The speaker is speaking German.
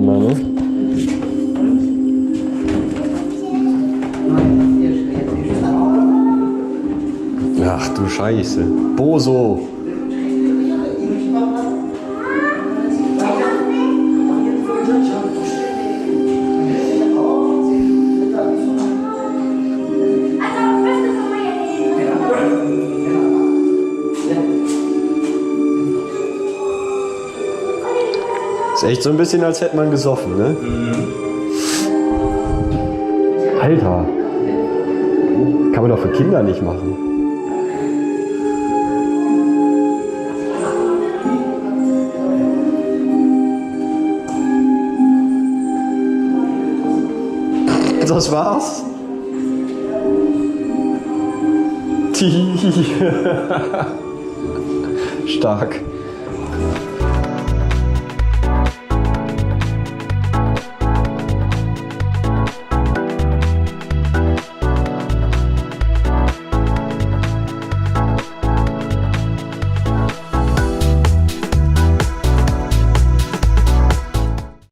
miteinander, ne? Ach du Scheiße. Boso. Ist echt so ein bisschen, als hätte man gesoffen, ne? Alter. Kann man doch für Kinder nicht machen. Das war's? Stark.